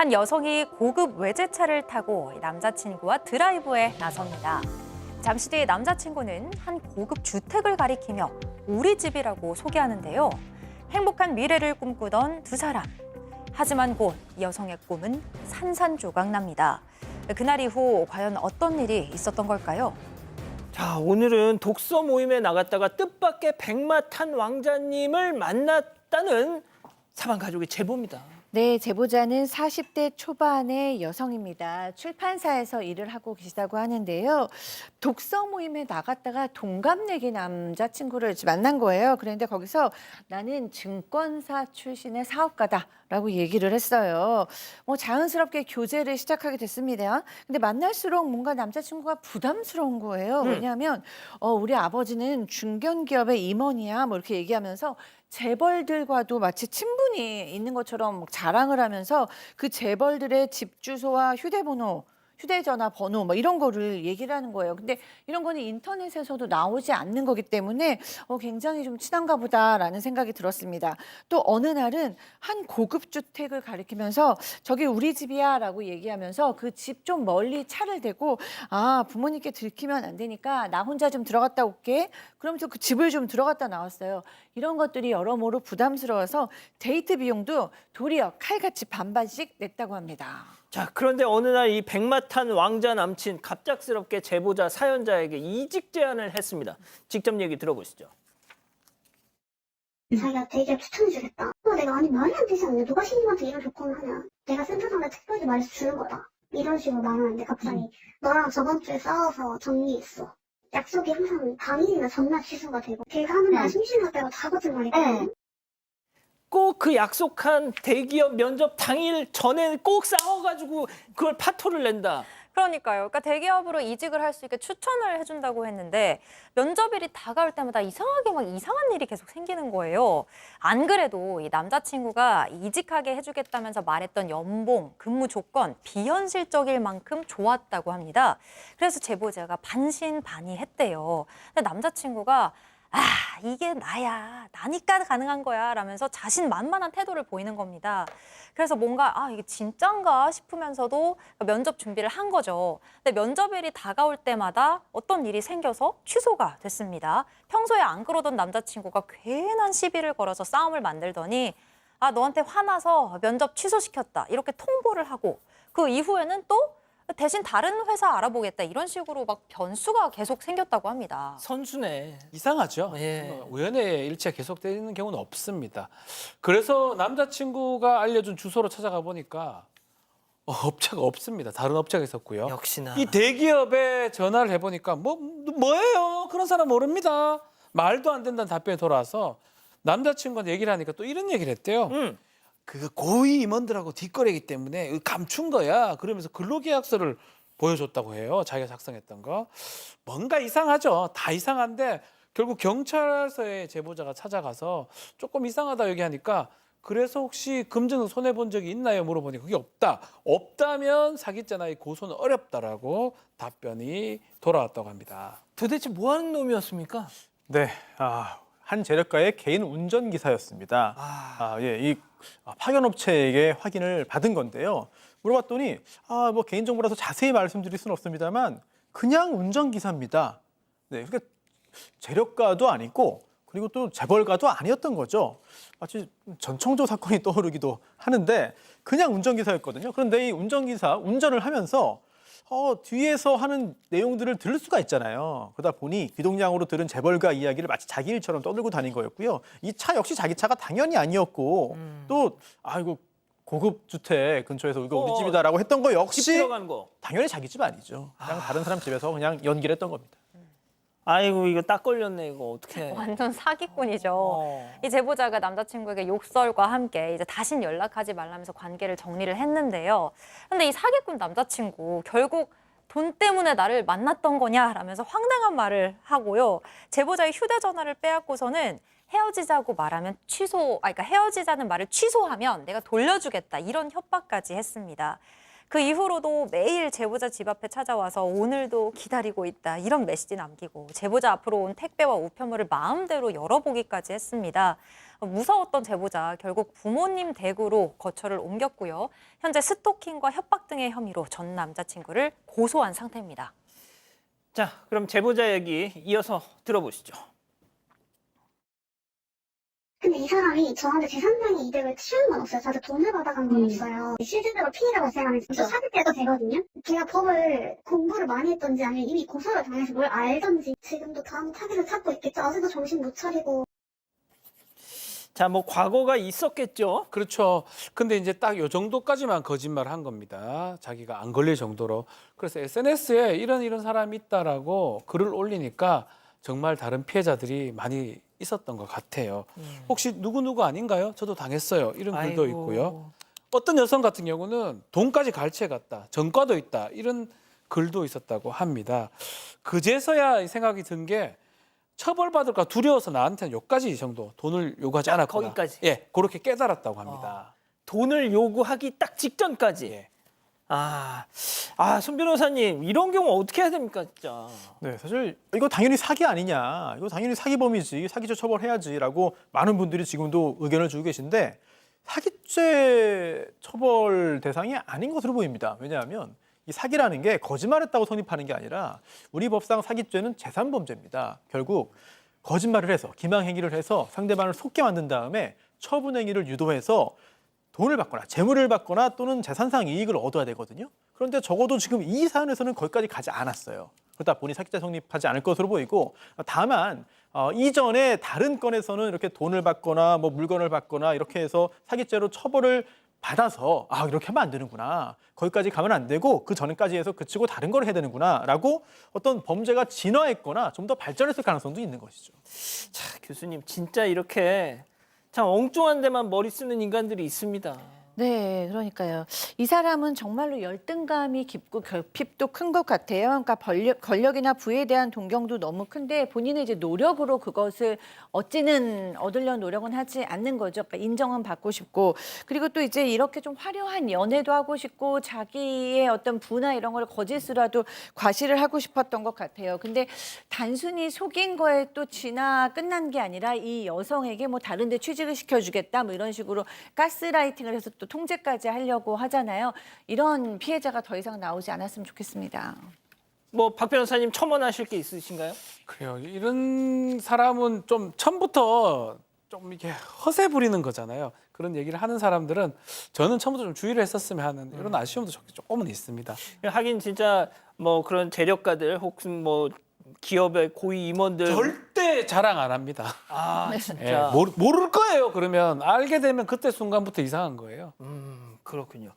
한 여성이 고급 외제차를 타고 남자친구와 드라이브에 나섭니다. 잠시 뒤에 남자친구는 한 고급 주택을 가리키며 우리 집이라고 소개하는데요. 행복한 미래를 꿈꾸던 두 사람. 하지만 곧 이 여성의 꿈은 산산조각납니다. 그날 이후 과연 어떤 일이 있었던 걸까요? 자, 오늘은 독서 모임에 나갔다가 뜻밖의 백마탄 왕자님을 만났다는 사방 가족의 제보입니다. 네, 제보자는 40대 초반의 여성입니다. 출판사에서 일을 하고 계시다고 하는데요. 독서 모임에 나갔다가 동갑내기 남자친구를 만난 거예요. 그런데 거기서 나는 증권사 출신의 사업가다라고 얘기를 했어요. 자연스럽게 교제를 시작하게 됐습니다. 근데 만날수록 뭔가 남자친구가 부담스러운 거예요. 왜냐하면 우리 아버지는 중견기업의 임원이야 뭐 이렇게 얘기하면서 재벌들과도 마치 친분이 있는 것처럼 막 자랑을 하면서 그 재벌들의 집 주소와 휴대전화 번호 뭐 이런 거를 얘기를 하는 거예요. 근데 이런 거는 인터넷에서도 나오지 않는 거기 때문에 굉장히 좀 친한가 보다라는 생각이 들었습니다. 또 어느 날은 한 고급 주택을 가리키면서 저기 우리 집이야라고 얘기하면서 그 집 좀 멀리 차를 대고 부모님께 들키면 안 되니까 나 혼자 좀 들어갔다 올게. 그러면서 그 집을 좀 들어갔다 나왔어요. 이런 것들이 여러모로 부담스러워서 데이트 비용도 도리어 칼같이 반반씩 냈다고 합니다. 자, 그런데 어느 날 이 백마탄 왕자 남친 갑작스럽게 제보자 사연자에게 이직 제안을 했습니다. 직접 얘기 들어보시죠. 자기가 되게 추천해주겠다. 내가 아니 말이 안 되지 않냐. 누가 신임한테 이런 조건을 하냐. 내가 센터장에 특별히 말해서 주는 거다. 이런 식으로 말하는데 갑자기 너랑 저번 주에 싸워서 정리했어. 약속이 항상 당일이나 전날 취소가 되고 걔가 하는 말 심심할 때가 다 거짓말이거든. 꼭 그 약속한 대기업 면접 당일 전에 꼭 싸워가지고 그걸 파토를 낸다. 그러니까요. 그러니까 대기업으로 이직을 할 수 있게 추천을 해준다고 했는데 면접일이 다가올 때마다 이상하게 막 이상한 일이 계속 생기는 거예요. 안 그래도 이 남자친구가 이직하게 해주겠다면서 말했던 연봉, 근무 조건 비현실적일 만큼 좋았다고 합니다. 그래서 제보자가 반신반의했대요. 근데 남자친구가 이게 나야. 나니까 가능한 거야. 라면서 자신만만한 태도를 보이는 겁니다. 그래서 뭔가 이게 진짠가 싶으면서도 면접 준비를 한 거죠. 근데 면접일이 다가올 때마다 어떤 일이 생겨서 취소가 됐습니다. 평소에 안 그러던 남자친구가 괜한 시비를 걸어서 싸움을 만들더니 너한테 화나서 면접 취소시켰다. 이렇게 통보를 하고 그 이후에는 또 대신 다른 회사 알아보겠다 이런 식으로 막 변수가 계속 생겼다고 합니다. 선수네. 이상하죠. 예. 우연의 일치가 계속되는 경우는 없습니다. 그래서 남자친구가 알려준 주소로 찾아가 보니까 업체가 없습니다. 다른 업체가 있었고요. 역시나. 이 대기업에 전화를 해보니까 뭐예요? 그런 사람 모릅니다. 말도 안 된다는 답변이 돌아와서 남자친구한테 얘기를 하니까 또 이런 얘기를 했대요. 그 고위 임원들하고 뒷거래이기 때문에 감춘 거야. 그러면서 근로계약서를 보여줬다고 해요. 자기가 작성했던 거. 뭔가 이상하죠. 다 이상한데 결국 경찰서에 제보자가 찾아가서 조금 이상하다 얘기하니까 그래서 혹시 금전은 손해본 적이 있나요? 물어보니까 그게 없다. 없다면 사기죄나 고소는 어렵다라고 답변이 돌아왔다고 합니다. 도대체 뭐 하는 놈이었습니까? 네, 한 재력가의 개인 운전기사였습니다. 이 파견업체에게 확인을 받은 건데요. 물어봤더니 뭐 개인정보라서 자세히 말씀드릴 수는 없습니다만 그냥 운전기사입니다. 네, 그러니까 재력가도 아니고 그리고 또 재벌가도 아니었던 거죠. 마치 전청조 사건이 떠오르기도 하는데 그냥 운전기사였거든요. 그런데 이 운전기사 운전을 하면서 뒤에서 하는 내용들을 들을 수가 있잖아요. 그러다 보니 귀동냥으로 들은 재벌가 이야기를 마치 자기 일처럼 떠들고 다닌 거였고요. 이 차 역시 자기 차가 당연히 아니었고 또 이거 고급 주택 근처에서 이거 우리 집이다라고 했던 거 집 역시 들어간 거. 당연히 자기 집 아니죠. 그냥 다른 사람 집에서 그냥 연기를 했던 겁니다. 아이고 이거 딱 걸렸네 이거 어떡해. 완전 사기꾼이죠. 이 제보자가 남자친구에게 욕설과 함께 이제 다신 연락하지 말라면서 관계를 정리를 했는데요. 근데 이 사기꾼 남자친구 결국 돈 때문에 나를 만났던 거냐라면서 황당한 말을 하고요. 제보자의 휴대전화를 빼앗고서는 헤어지자고 말하면 그러니까 헤어지자는 말을 취소하면 내가 돌려주겠다 이런 협박까지 했습니다. 그 이후로도 매일 제보자 집 앞에 찾아와서 오늘도 기다리고 있다 이런 메시지 남기고 제보자 앞으로 온 택배와 우편물을 마음대로 열어보기까지 했습니다. 무서웠던 제보자 결국 부모님 댁으로 거처를 옮겼고요. 현재 스토킹과 협박 등의 혐의로 전 남자친구를 고소한 상태입니다. 자, 그럼 제보자 얘기 이어서 들어보시죠. 근데 이 사람이 저한테 제3자의 이득을 취한 건 없어요. 저한테 돈을 받아간 건 없어요. 실질적으로 피해가 발생하면 진짜 사귈 때도 되거든요. 제가 법을 공부를 많이 했던지 아니면 이미 고소를 당해서 뭘 알던지 지금도 다음 타깃을 찾고 있겠죠. 아직도 정신 못 차리고. 자, 뭐 과거가 있었겠죠. 그렇죠. 근데 이제 딱 요 정도까지만 거짓말을 한 겁니다. 자기가 안 걸릴 정도로. 그래서 SNS에 이런 사람이 있다라고 글을 올리니까 정말 다른 피해자들이 많이 있었던 것 같아요. 혹시 누구 아닌가요? 저도 당했어요. 이런 글도 아이고. 있고요. 어떤 여성 같은 경우는 돈까지 갈취해 갔다. 전과도 있다. 이런 글도 있었다고 합니다. 그제서야 생각이 든 게 처벌받을까 두려워서 나한테는 여기까지 정도 돈을 요구하지 딱 않았구나. 거기까지. 예, 그렇게 깨달았다고 합니다. 돈을 요구하기 딱 직전까지. 예. 손 변호사님, 이런 경우 어떻게 해야 됩니까, 진짜? 네, 사실 이거 당연히 사기 아니냐, 이거 당연히 사기범이지, 사기죄 처벌해야지라고 많은 분들이 지금도 의견을 주고 계신데 사기죄 처벌 대상이 아닌 것으로 보입니다. 왜냐하면 이 사기라는 게 거짓말했다고 성립하는 게 아니라 우리 법상 사기죄는 재산범죄입니다. 결국 거짓말을 해서 기망행위를 해서 상대방을 속게 만든 다음에 처분행위를 유도해서 돈을 받거나 재물을 받거나 또는 재산상 이익을 얻어야 되거든요. 그런데 적어도 지금 이 사안에서는 거기까지 가지 않았어요. 그러다 보니 사기죄 성립하지 않을 것으로 보이고, 다만 이전에 다른 건에서는 이렇게 돈을 받거나 뭐 물건을 받거나 이렇게 해서 사기죄로 처벌을 받아서 이렇게 하면 안 되는구나, 거기까지 가면 안 되고 그 전까지 해서 그치고 다른 걸 해야 되는구나라고 어떤 범죄가 진화했거나 좀 더 발전했을 가능성도 있는 것이죠. 자, 교수님, 진짜 이렇게 참 엉뚱한 데만 머리 쓰는 인간들이 있습니다. 네, 그러니까요. 이 사람은 정말로 열등감이 깊고 결핍도 큰 것 같아요. 그러니까 권력이나 부에 대한 동경도 너무 큰데 본인은 이제 노력으로 그것을 얻으려는 노력은 하지 않는 거죠. 그러니까 인정은 받고 싶고, 그리고 또 이제 이렇게 좀 화려한 연애도 하고 싶고 자기의 어떤 부나 이런 걸 거짓으로라도 과시를 하고 싶었던 것 같아요. 근데 단순히 속인 거에 또 끝난 게 아니라 이 여성에게 뭐 다른 데 취직을 시켜주겠다 뭐 이런 식으로 가스라이팅을 해서 또 통제까지 하려고 하잖아요. 이런 피해자가 더 이상 나오지 않았으면 좋겠습니다. 뭐 박 변호사님 첨언하실 게 있으신가요? 그래요. 이런 사람은 좀 처음부터 좀 이렇게 허세 부리는 거잖아요. 그런 얘기를 하는 사람들은 저는 처음부터 좀 주의를 했었으면 하는 이런 아쉬움도 조금은 있습니다. 하긴 진짜 뭐 그런 재력가들 혹은 뭐 기업의 고위 임원들 절대 자랑 안 합니다. 진짜 모를 거예요. 그러면 알게 되면 그때 순간부터 이상한 거예요. 그렇군요.